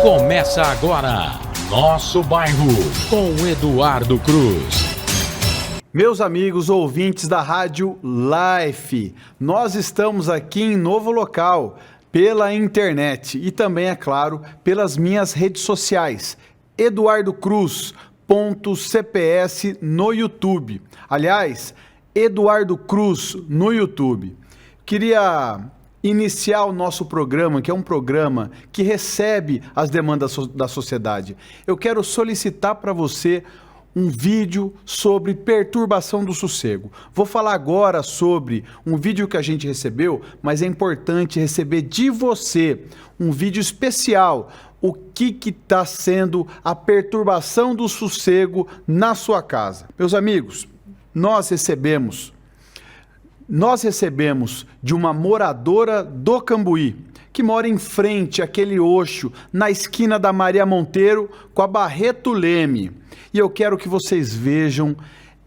Começa agora, Nosso Bairro, com Eduardo Cruz. Meus amigos ouvintes da Rádio Life, nós estamos aqui em novo local, pela internet e também, é claro, pelas minhas redes sociais, eduardocruz.cps no YouTube. Aliás, Eduardo Cruz no YouTube. Queria iniciar o nosso programa, que é um programa que recebe as demandas da sociedade. Eu quero solicitar para você um vídeo sobre perturbação do sossego. Vou falar agora sobre um vídeo que a gente recebeu, mas é importante receber de você um vídeo especial. O que está sendo a perturbação do sossego na sua casa? Meus amigos, nós recebemos de uma moradora do Cambuí, que mora em frente àquele Oxo, na esquina da Maria Monteiro com a Barreto Leme. E eu quero que vocês vejam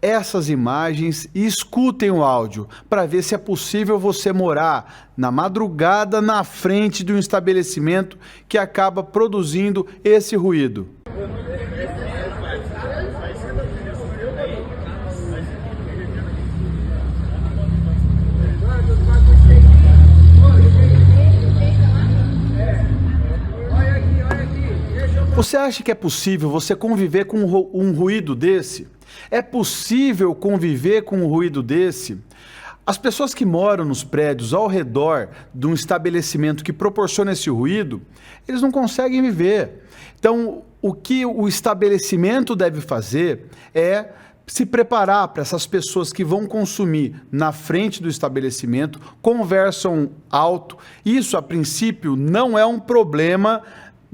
essas imagens e escutem o áudio, para ver se é possível você morar na madrugada na frente de um estabelecimento que acaba produzindo esse ruído. Você acha que é possível você conviver com um ruído desse? É possível conviver com um ruído desse? As pessoas que moram nos prédios ao redor de um estabelecimento que proporciona esse ruído, eles não conseguem viver. Então, o que o estabelecimento deve fazer é se preparar para essas pessoas que vão consumir na frente do estabelecimento, conversam alto. Isso, a princípio, não é um problema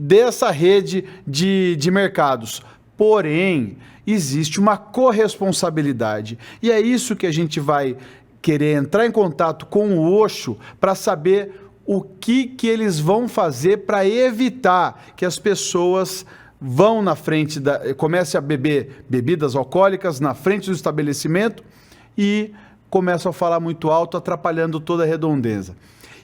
dessa rede de mercados. Porém, existe uma corresponsabilidade. E é isso que a gente vai querer entrar em contato com o Oxo para saber o que eles vão fazer para evitar que as pessoas vão na frente, comecem a beber bebidas alcoólicas na frente do estabelecimento e começam a falar muito alto, atrapalhando toda a redondeza.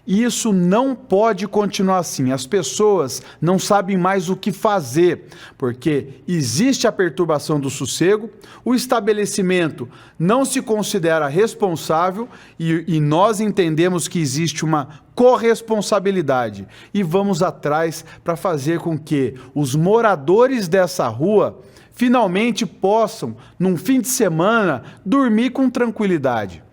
Isso não pode continuar assim. As pessoas não sabem mais o que fazer, porque existe a perturbação do sossego, o estabelecimento não se considera responsável e nós entendemos que existe uma corresponsabilidade e vamos atrás para fazer com que os moradores dessa rua finalmente possam, num fim de semana, dormir com tranquilidade.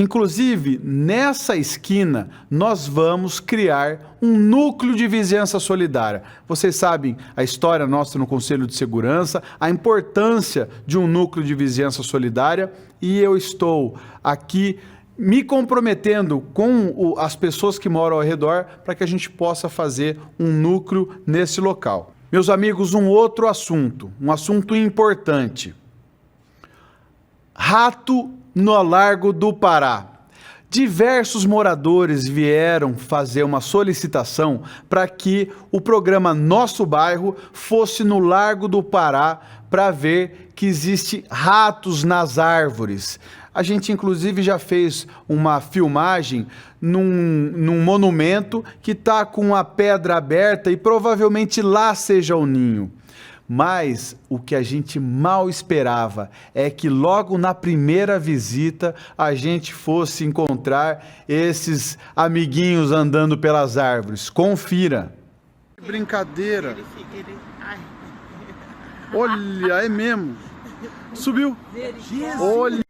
Inclusive, nessa esquina, nós vamos criar um núcleo de vizinhança solidária. Vocês sabem a história nossa no Conselho de Segurança, a importância de um núcleo de vizinhança solidária, e eu estou aqui me comprometendo com as pessoas que moram ao redor para que a gente possa fazer um núcleo nesse local. Meus amigos, um outro assunto, um assunto importante. Rato no Largo do Pará. Diversos moradores vieram fazer uma solicitação para que o programa Nosso Bairro fosse no Largo do Pará para ver que existe ratos nas árvores. A gente, inclusive, já fez uma filmagem num monumento que está com a pedra aberta e provavelmente lá seja o ninho. Mas o que a gente mal esperava é que logo na primeira visita a gente fosse encontrar esses amiguinhos andando pelas árvores. Confira. Brincadeira. Olha, é mesmo. Subiu. Olha.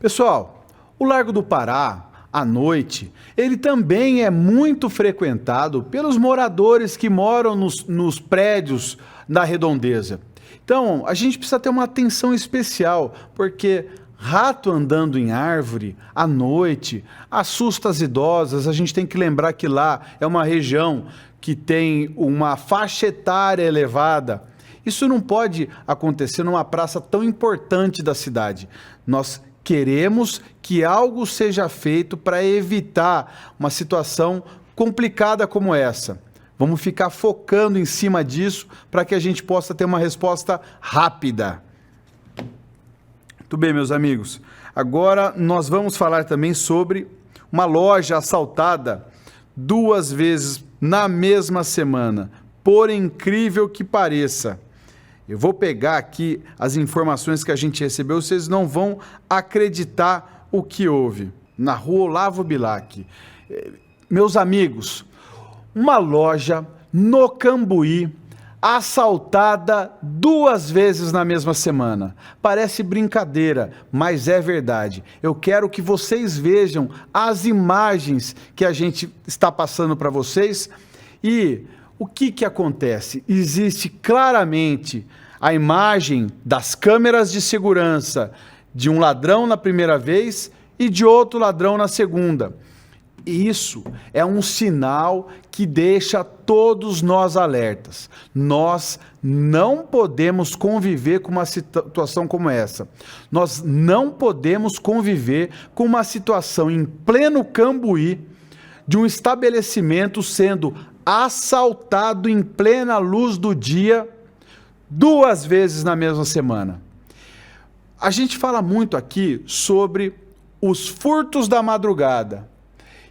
Pessoal, o Largo do Pará, à noite, ele também é muito frequentado pelos moradores que moram nos prédios da redondeza. Então, a gente precisa ter uma atenção especial, porque rato andando em árvore à noite assusta as idosas. A gente tem que lembrar que lá é uma região que tem uma faixa etária elevada. Isso não pode acontecer numa praça tão importante da cidade. Nós queremos que algo seja feito para evitar uma situação complicada como essa. Vamos ficar focando em cima disso para que a gente possa ter uma resposta rápida. Muito bem, meus amigos. Agora nós vamos falar também sobre uma loja assaltada 2 vezes na mesma semana, por incrível que pareça. Eu vou pegar aqui as informações que a gente recebeu, vocês não vão acreditar o que houve. Na rua Olavo Bilac. Meus amigos, uma loja no Cambuí assaltada 2 vezes na mesma semana. Parece brincadeira, mas é verdade. Eu quero que vocês vejam as imagens que a gente está passando para vocês. E o que acontece? Existe claramente a imagem das câmeras de segurança de um ladrão na primeira vez e de outro ladrão na segunda. Isso é um sinal que deixa todos nós alertas. Nós não podemos conviver com uma situação como essa. Nós não podemos conviver com uma situação em pleno Cambuí de um estabelecimento sendo assaltado em plena luz do dia 2 vezes na mesma semana. A gente fala muito aqui sobre os furtos da madrugada.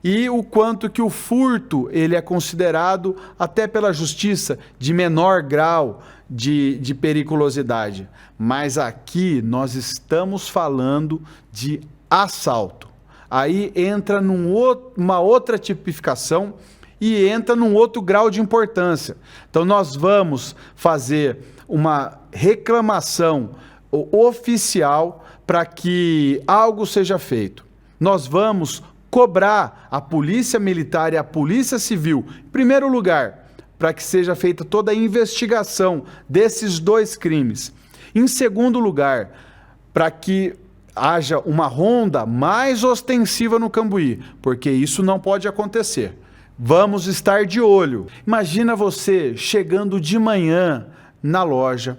E o quanto que o furto ele é considerado, até pela justiça, de menor grau de periculosidade. Mas aqui nós estamos falando de assalto. Aí entra uma outra tipificação e entra num outro grau de importância. Então nós vamos fazer uma reclamação oficial para que algo seja feito. Nós vamos cobrar a Polícia Militar e a Polícia Civil, em primeiro lugar, para que seja feita toda a investigação desses 2 crimes. Em segundo lugar, para que haja uma ronda mais ostensiva no Cambuí, porque isso não pode acontecer. Vamos estar de olho. Imagina você chegando de manhã na loja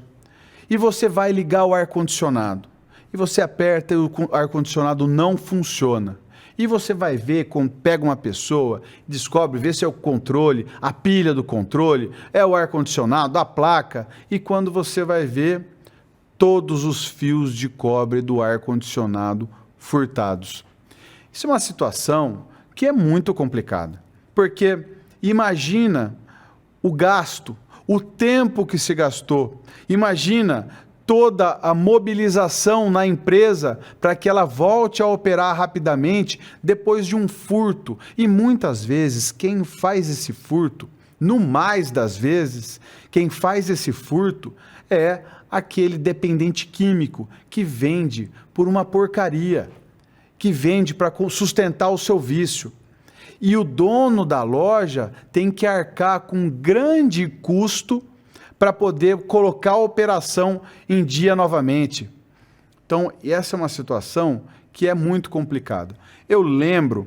e você vai ligar o ar-condicionado. E você aperta e o ar-condicionado não funciona. E você vai ver, pega uma pessoa, descobre, vê se é o controle, a pilha do controle, é o ar-condicionado, a placa. E quando você vai ver, todos os fios de cobre do ar-condicionado furtados. Isso é uma situação que é muito complicada. Porque imagina o gasto, o tempo que se gastou. Imagina toda a mobilização na empresa para que ela volte a operar rapidamente depois de um furto. E muitas vezes quem faz esse furto, no mais das vezes, quem faz esse furto é aquele dependente químico que vende por uma porcaria, que vende para sustentar o seu vício. E o dono da loja tem que arcar com um grande custo para poder colocar a operação em dia novamente. Então, essa é uma situação que é muito complicada. Eu lembro,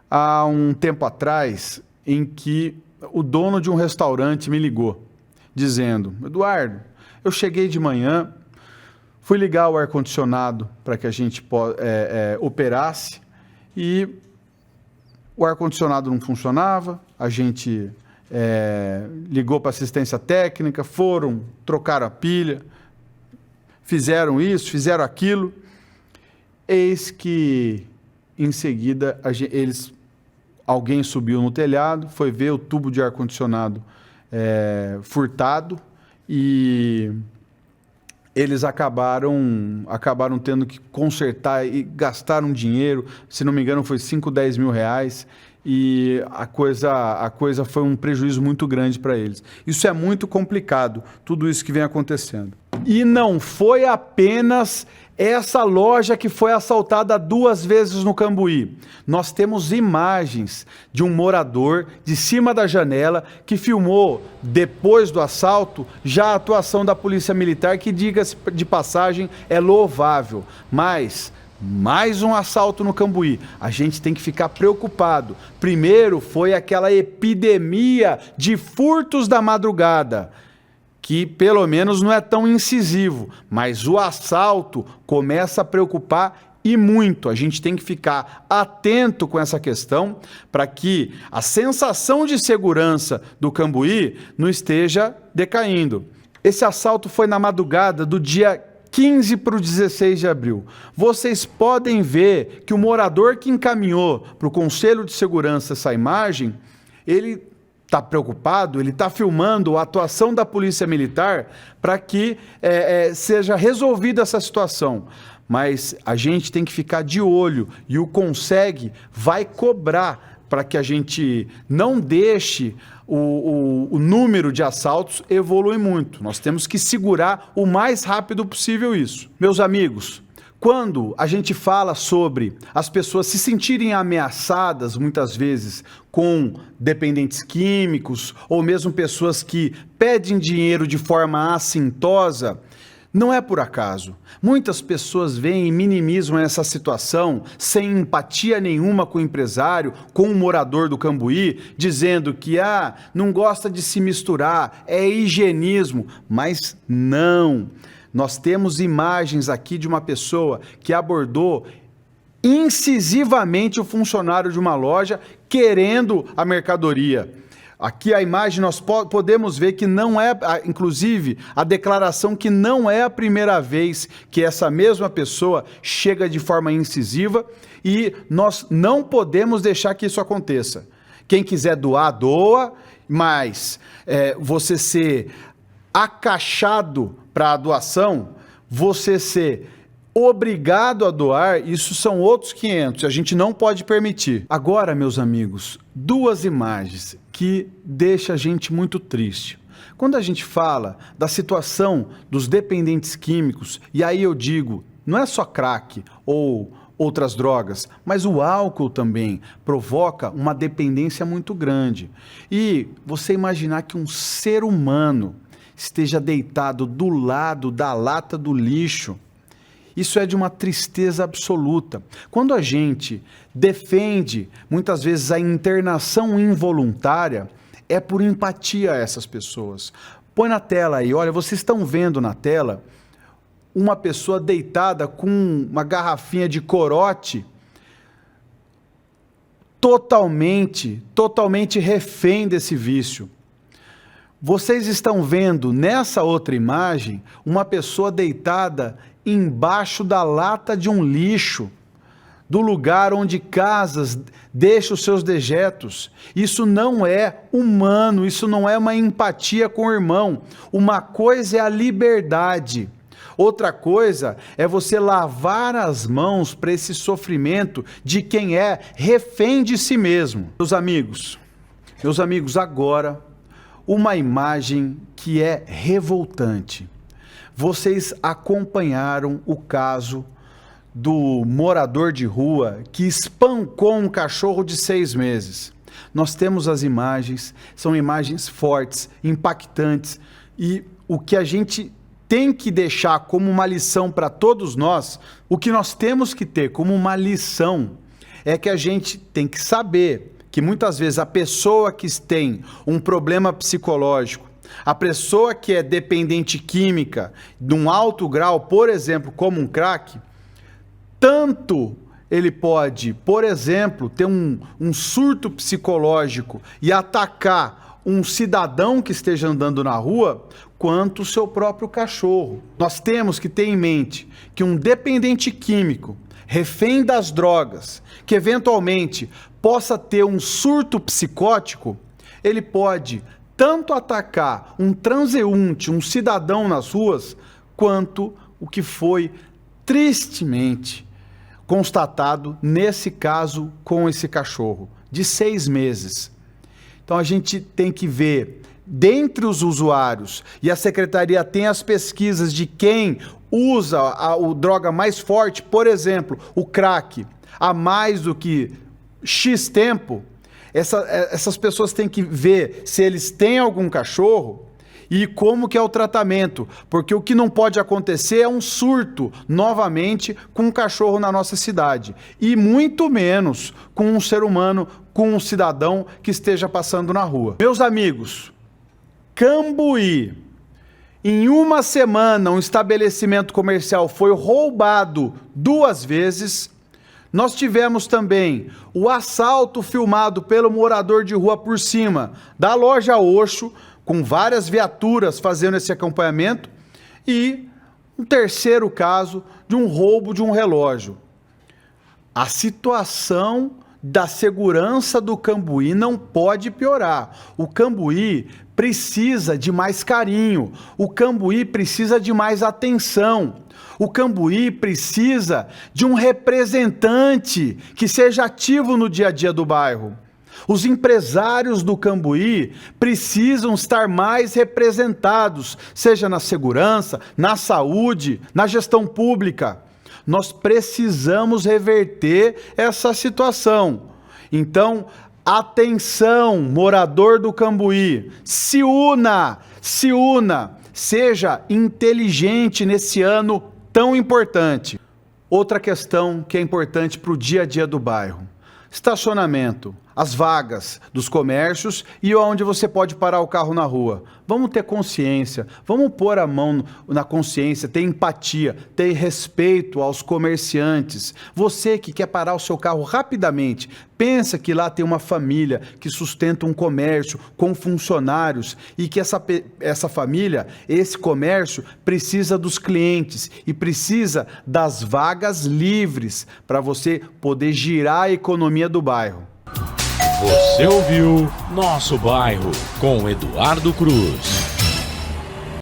há um tempo atrás, em que o dono de um restaurante me ligou, dizendo: Eduardo, eu cheguei de manhã, fui ligar o ar-condicionado para que a gente operasse e o ar-condicionado não funcionava, a gente ligou para assistência técnica, trocaram a pilha, fizeram isso, fizeram aquilo. Eis que, em seguida, alguém subiu no telhado, foi ver o tubo de ar-condicionado furtado e eles acabaram tendo que consertar e gastaram dinheiro, se não me engano foi 5, 10 mil reais, e a coisa foi um prejuízo muito grande para eles. Isso é muito complicado, tudo isso que vem acontecendo. E não foi apenas essa loja que foi assaltada 2 vezes no Cambuí. Nós temos imagens de um morador de cima da janela que filmou, depois do assalto, já a atuação da Polícia Militar, que, diga-se de passagem, é louvável. Mas mais um assalto no Cambuí. A gente tem que ficar preocupado. Primeiro foi aquela epidemia de furtos da madrugada, que pelo menos não é tão incisivo, mas o assalto começa a preocupar e muito. A gente tem que ficar atento com essa questão para que a sensação de segurança do Cambuí não esteja decaindo. Esse assalto foi na madrugada do dia 15 para o 16 de abril. Vocês podem ver que o morador que encaminhou para o Conselho de Segurança essa imagem, ele está preocupado, ele está filmando a atuação da Polícia Militar para que seja resolvida essa situação. Mas a gente tem que ficar de olho e o CONSEG vai cobrar para que a gente não deixe o número de assaltos evoluir muito. Nós temos que segurar o mais rápido possível isso. Meus amigos, quando a gente fala sobre as pessoas se sentirem ameaçadas, muitas vezes, com dependentes químicos, ou mesmo pessoas que pedem dinheiro de forma assintosa, não é por acaso. Muitas pessoas veem e minimizam essa situação sem empatia nenhuma com o empresário, com o morador do Cambuí, dizendo que não gosta de se misturar, é higienismo, mas não. Nós temos imagens aqui de uma pessoa que abordou incisivamente o funcionário de uma loja querendo a mercadoria. Aqui a imagem nós podemos ver que não é, inclusive, a declaração que não é a primeira vez que essa mesma pessoa chega de forma incisiva e nós não podemos deixar que isso aconteça. Quem quiser doar, doa, mas você ser acachado para a doação, você ser obrigado a doar, isso são outros 500, a gente não pode permitir. Agora, meus amigos, duas imagens que deixam a gente muito triste. Quando a gente fala da situação dos dependentes químicos, e aí eu digo, não é só crack ou outras drogas, mas o álcool também provoca uma dependência muito grande. E você imaginar que um ser humano esteja deitado do lado da lata do lixo, isso é de uma tristeza absoluta. Quando a gente defende, muitas vezes, a internação involuntária, é por empatia a essas pessoas. Põe na tela aí, olha, vocês estão vendo na tela uma pessoa deitada com uma garrafinha de corote, totalmente refém desse vício. Vocês estão vendo nessa outra imagem uma pessoa deitada embaixo da lata de um lixo, do lugar onde casas deixam os seus dejetos. Isso não é humano, isso não é uma empatia com o irmão. Uma coisa é a liberdade, outra coisa é você lavar as mãos para esse sofrimento de quem é refém de si mesmo. Meus amigos, agora uma imagem que é revoltante. Vocês acompanharam o caso do morador de rua que espancou um cachorro de 6 meses. Nós temos as imagens, são imagens fortes, impactantes, e o que a gente tem que deixar como uma lição para todos nós, o que nós temos que ter como uma lição, é que a gente tem que saber que muitas vezes a pessoa que tem um problema psicológico, a pessoa que é dependente química, de um alto grau, por exemplo, como um crack, tanto ele pode, por exemplo, ter um surto psicológico e atacar um cidadão que esteja andando na rua, quanto o seu próprio cachorro. Nós temos que ter em mente que um dependente químico, refém das drogas, que eventualmente possa ter um surto psicótico, ele pode tanto atacar um transeunte, um cidadão nas ruas, quanto o que foi tristemente constatado nesse caso com esse cachorro, de 6 meses. Então a gente tem que ver, dentre os usuários, e a Secretaria tem as pesquisas de quem usa a droga mais forte, por exemplo, o crack, há mais do que X tempo, essas pessoas têm que ver se eles têm algum cachorro e como que é o tratamento, porque o que não pode acontecer é um surto, novamente, com um cachorro na nossa cidade, e muito menos com um ser humano, com um cidadão que esteja passando na rua. Meus amigos, Cambuí, em uma semana, um estabelecimento comercial foi roubado 2 vezes. Nós tivemos também o assalto filmado pelo morador de rua por cima da loja Oxo, com várias viaturas fazendo esse acompanhamento, e um terceiro caso de um roubo de um relógio. A situação da segurança do Cambuí não pode piorar. O Cambuí precisa de mais carinho, o Cambuí precisa de mais atenção, o Cambuí precisa de um representante que seja ativo no dia a dia do bairro. Os empresários do Cambuí precisam estar mais representados, seja na segurança, na saúde, na gestão pública. Nós precisamos reverter essa situação. Então, atenção, morador do Cambuí, se una, seja inteligente nesse ano tão importante. Outra questão que é importante para o dia a dia do bairro: estacionamento, as vagas dos comércios e onde você pode parar o carro na rua. Vamos ter consciência, vamos pôr a mão na consciência, ter empatia, ter respeito aos comerciantes. Você que quer parar o seu carro rapidamente, pensa que lá tem uma família que sustenta um comércio com funcionários e que essa família, esse comércio, precisa dos clientes e precisa das vagas livres para você poder girar a economia do bairro. Você ouviu Nosso Bairro com Eduardo Cruz.